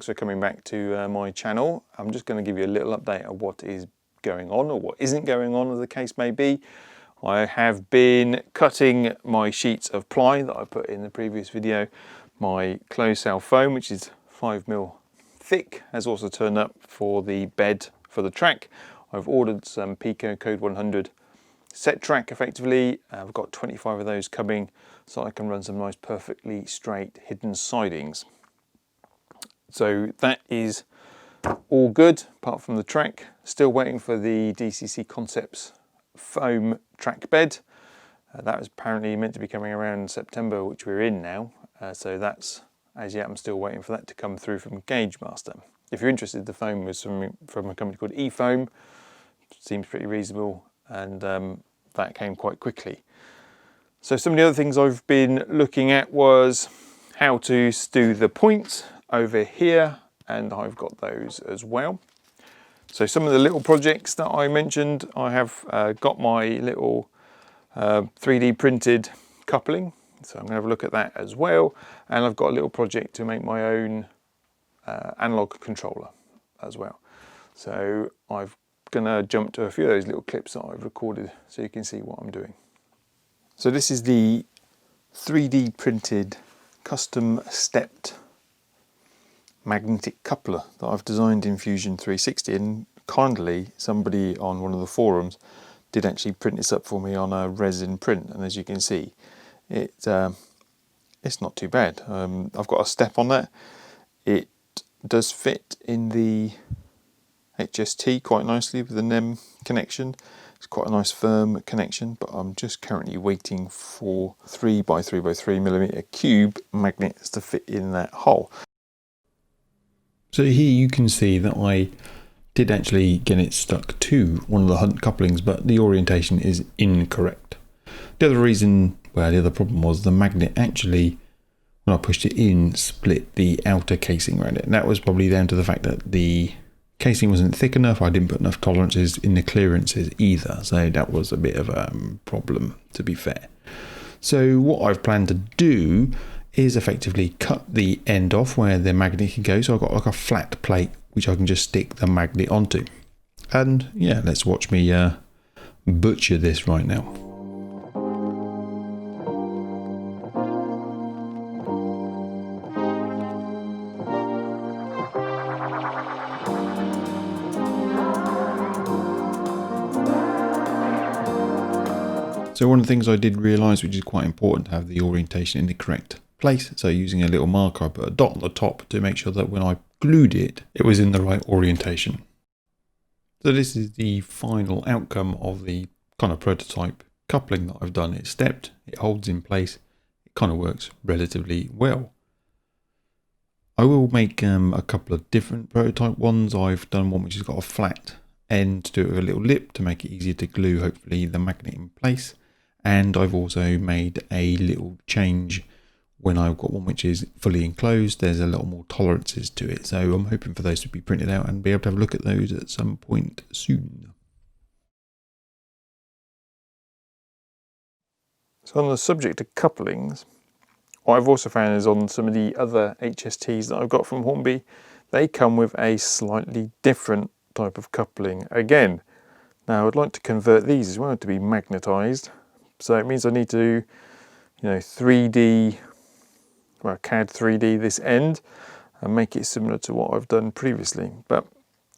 thanks for coming back to my channel. I'm just going to give you a little update of what is going on, or what isn't going on, as the case may be. I have been cutting my sheets of ply that I put in the previous video. My closed cell foam, which is 5mm thick, has also turned up for the bed for the track. I've ordered some Pico Code 100 set track effectively. I've got 25 of those coming so I can run some nice perfectly straight hidden sidings. So that is all good apart from the track. Still waiting for the DCC Concepts foam track bed. That was apparently meant to be coming around September, which we're in now. So that's, as yet I'm still waiting for that to come through from Gauge Master. If you're interested, the foam was from a company called eFoam. Seems pretty reasonable, and that came quite quickly. So some of the other things I've been looking at was how to do the points over here, and I've got those as well. So some of the little projects that I mentioned, I have got my little 3D printed coupling, so I'm going to have a look at that as well. And I've got a little project to make my own analog controller as well. So I've going to jump to a few of those little clips that I've recorded so you can see what I'm doing. So this is the 3D printed custom stepped magnetic coupler that I've designed in Fusion 360, and kindly somebody on one of the forums did actually print this up for me on a resin print, and as you can see it's not too bad. I've got a step on that. It does fit in the HST quite nicely with the NEM connection. It's quite a nice firm connection, but I'm just currently waiting for 3x3x3mm cube magnets to fit in that hole. So here you can see that I did actually get it stuck to one of the Hunt couplings, but the orientation is incorrect. The other problem was the magnet actually, when I pushed it in, split the outer casing around it. And that was probably down to the fact that the casing wasn't thick enough. I didn't put enough tolerances in the clearances either, so that was a bit of a problem, to be fair. So what I've planned to do is effectively cut the end off where the magnet can go. So I've got like a flat plate which I can just stick the magnet onto. And yeah, let's watch me butcher this right now. So one of the things I did realise, which is quite important, to have the orientation in the correct place. So using a little marker, I put a dot on the top to make sure that when I glued it, it was in the right orientation. So this is the final outcome of the kind of prototype coupling that I've done. It's stepped, it holds in place, it kind of works relatively well. I will make a couple of different prototype ones. I've done one which has got a flat end to do it with a little lip to make it easier to glue, hopefully, the magnet in place. And I've also made a little change when I've got one which is fully enclosed. There's a lot more tolerances to it, so I'm hoping for those to be printed out and be able to have a look at those at some point soon. So on the subject of couplings, what I've also found is on some of the other HSTs that I've got from Hornby, they come with a slightly different type of coupling again. Now I'd like to convert these as well to be magnetized, so it means I need to, 3D, well, CAD 3D this end and make it similar to what I've done previously. But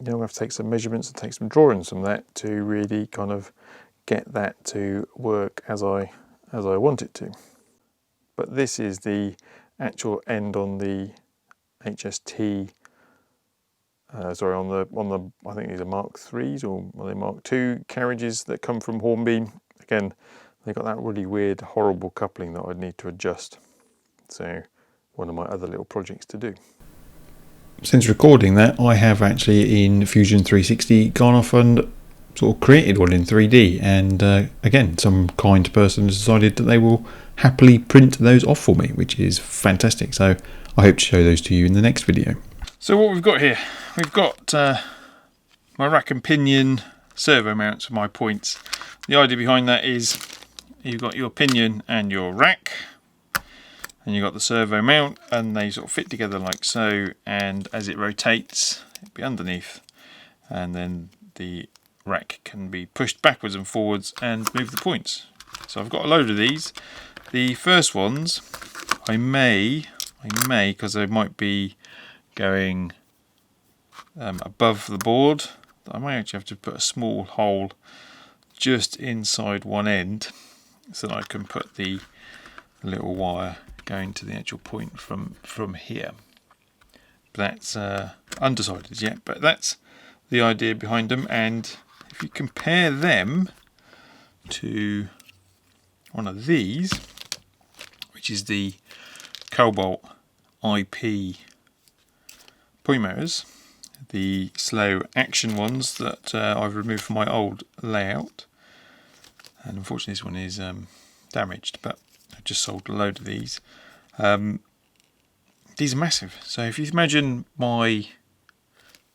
I have to take some measurements and take some drawings from that to really kind of get that to work as I want it to. But this is the actual end on the HST. Sorry, on the I think these are Mark 3s or are they Mark 2 carriages that come from Hornby. Again, they've got that really weird, horrible coupling that I'd need to adjust. So one of my other little projects to do. Since recording that, I have actually in Fusion 360 gone off and sort of created one in 3D, and again, some kind person has decided that they will happily print those off for me, which is fantastic. So I hope to show those to you in the next video. So what we've got here, we've got my rack and pinion servo mounts for my points. The idea behind that is you've got your pinion and your rack, and you've got the servo mount, and they sort of fit together like so, and as it rotates it'll be underneath, and then the rack can be pushed backwards and forwards and move the points. So I've got a load of these. The first ones I may, because they might be going above the board, I might actually have to put a small hole just inside one end so that I can put the little wire going to the actual point from here. But that's undecided yet, but that's the idea behind them. And if you compare them to one of these, which is the Cobalt IP point motors, the slow action ones that I've removed from my old layout, and unfortunately this one is damaged, but I've just sold a load of these. These are massive. So if you imagine my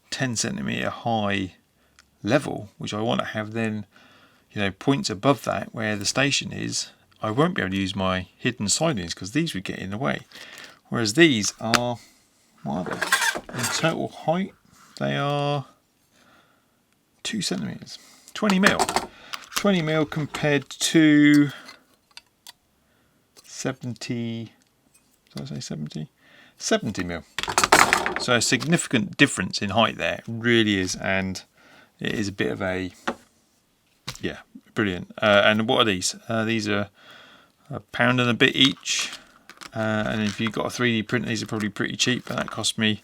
10cm high level, which I want to have then, you know, points above that where the station is, I won't be able to use my hidden sidings because these would get in the way. Whereas these are, what are they? In total height, they are 2 centimeters, 20 mil. 20 mil compared to 70, did I say 70? 70 mil. So a significant difference in height there, it really is, and it is a bit of a, yeah, brilliant. And what are these? These are £1 and a bit each, and if you've got a 3D print, these are probably pretty cheap, but that cost me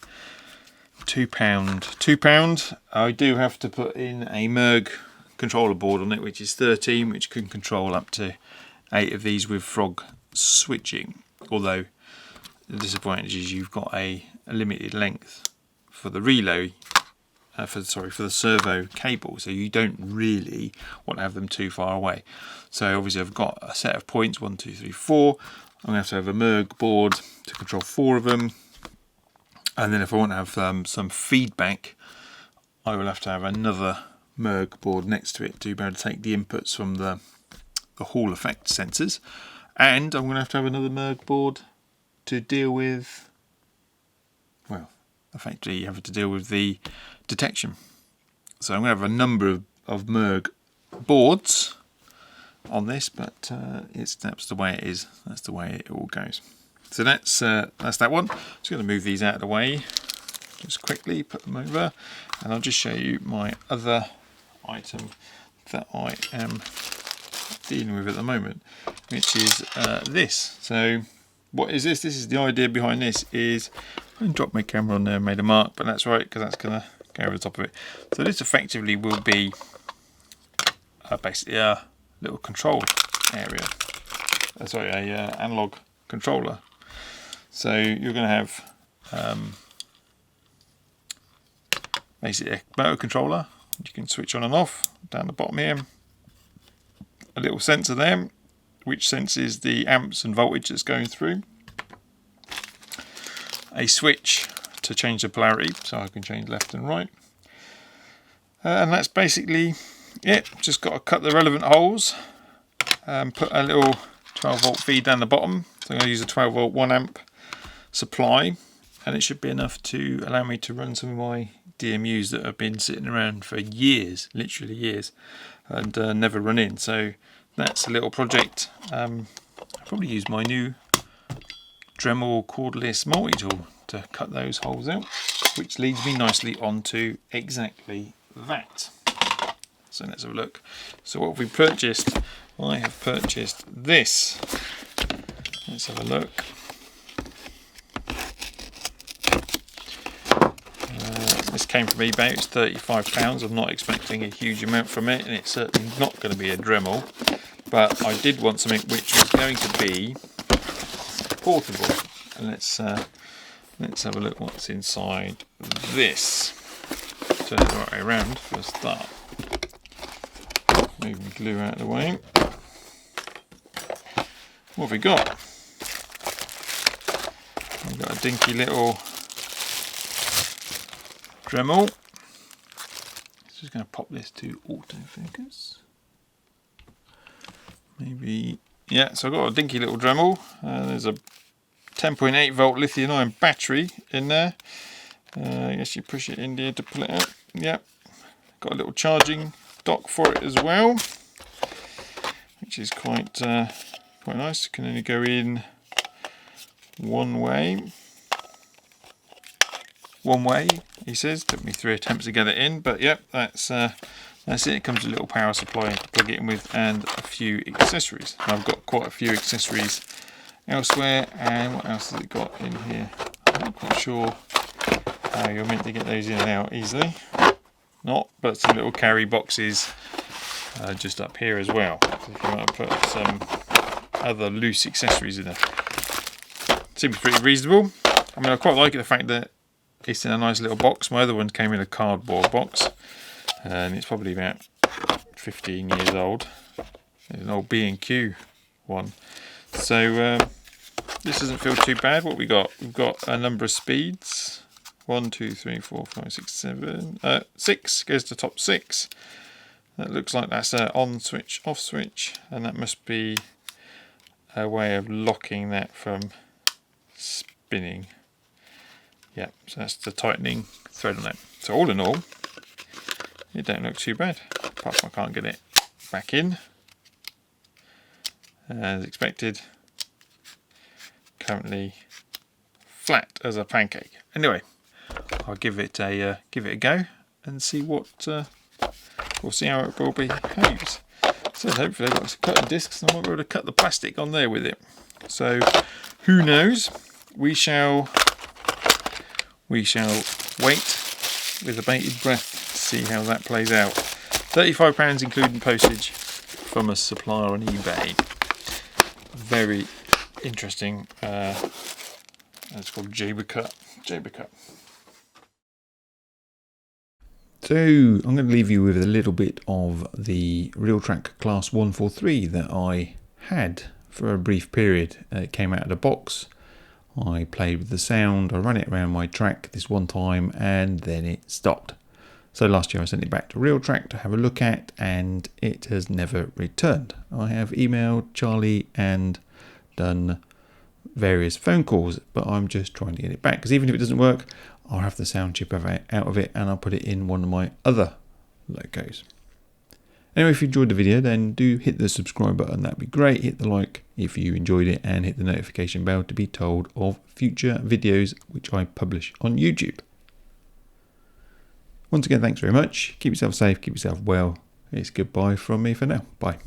£2. £2. I do have to put in a Merg controller board on it, which is 13, which can control up to 8 of these with frog switching, although the disadvantage is you've got a limited length for the relay, for the servo cable, so you don't really want to have them too far away. So obviously I've got a set of points, 1, 2, 3, 4. I'm going to have a Merg board to control 4 of them, and then if I want to have some feedback, I will have to have another Merg board next to it to be able to take the inputs from the Hall effect sensors, and I'm going to have another Merg board to deal with, well, effectively you have to deal with the detection. So I'm going to have a number of Merg boards on this, but that's the way it is. That's the way it all goes. So that's that one. Just going to move these out of the way, just quickly put them over, and I'll just show you my other item that I am dealing with at the moment, which is this. So what is this? This is the idea behind this. Is I dropped my camera on there and made a mark, but that's right because that's going to go over the top of it. So this effectively will be basically a little control area. Sorry, a analog controller. So you're going to have basically a motor controller you can switch on and off down the bottom here. A little sensor there which senses the amps and voltage that's going through. A switch to change the polarity, so I can change left and right. And that's basically it. Just got to cut the relevant holes and put a little 12 volt feed down the bottom. So I'm going to use a 12 volt 1 amp supply, and it should be enough to allow me to run some of my DMUs that have been sitting around for years, literally years, and never run in. So that's a little project. I'll probably use my new Dremel cordless multi-tool to cut those holes out, which leads me nicely onto exactly that. So let's have a look. So what have we purchased? I have purchased this. Let's have a look. This came from eBay. It's £35. I'm not expecting a huge amount from it, and it's certainly not going to be a Dremel. But I did want something which was going to be portable. And let's have a look what's inside this. Turn it the right way around for a start. Move the glue out of the way. What have we got? We've got a dinky little Dremel. Just going to pop this to autofocus. Maybe, yeah, so I've got a dinky little Dremel. There's a 10.8 volt lithium ion battery in there. I guess you push it in here to pull it out. Yep, got a little charging dock for it as well, which is quite nice. Can only go in one way, he says. Took me 3 attempts to get it in, but yep, that's it. It comes with a little power supply to plug it in with and a few accessories. I've got quite a few accessories elsewhere. And what else has it got in here? I'm not quite sure how you're meant to get those in and out easily. Not, but some little carry boxes just up here as well. So if you want to put some other loose accessories in there. Seems pretty reasonable. I mean, I quite like the fact that it's in a nice little box. My other one came in a cardboard box, and it's probably about 15 years old. It's an old B&Q one. So this doesn't feel too bad. What we got? We've got a number of speeds. 1, 2, 3, 4, 5, 6, 7, 6 goes to top 6. That looks like that's an on switch, off switch, and that must be a way of locking that from spinning. Yeah, so that's the tightening thread on that. So all in all, it don't look too bad. Apart from I can't get it back in as expected. Currently flat as a pancake. Anyway, I'll give it a go and see what we'll see how it will behaves. So hopefully I've got some cutting discs and I might be able to cut the plastic on there with it. So who knows? We shall wait with bated breath to see how that plays out. £35 including postage from a supplier on eBay. Very interesting. It's called Jaber cut. So I'm going to leave you with a little bit of the Realtrack Class 143 that I had for a brief period. It came out of the box. I played with the sound. I ran it around my track this one time and then it stopped. So last year I sent it back to Realtrack to have a look at and it has never returned. I have emailed Charlie and done various phone calls, but I'm just trying to get it back because even if it doesn't work, I'll have the sound chip out of it and I'll put it in one of my other locos. Anyway, if you enjoyed the video, then do hit the subscribe button. That'd be great. Hit the like if you enjoyed it and hit the notification bell to be told of future videos which I publish on YouTube. Once again, thanks very much. Keep yourself safe, keep yourself well. It's goodbye from me for now. Bye.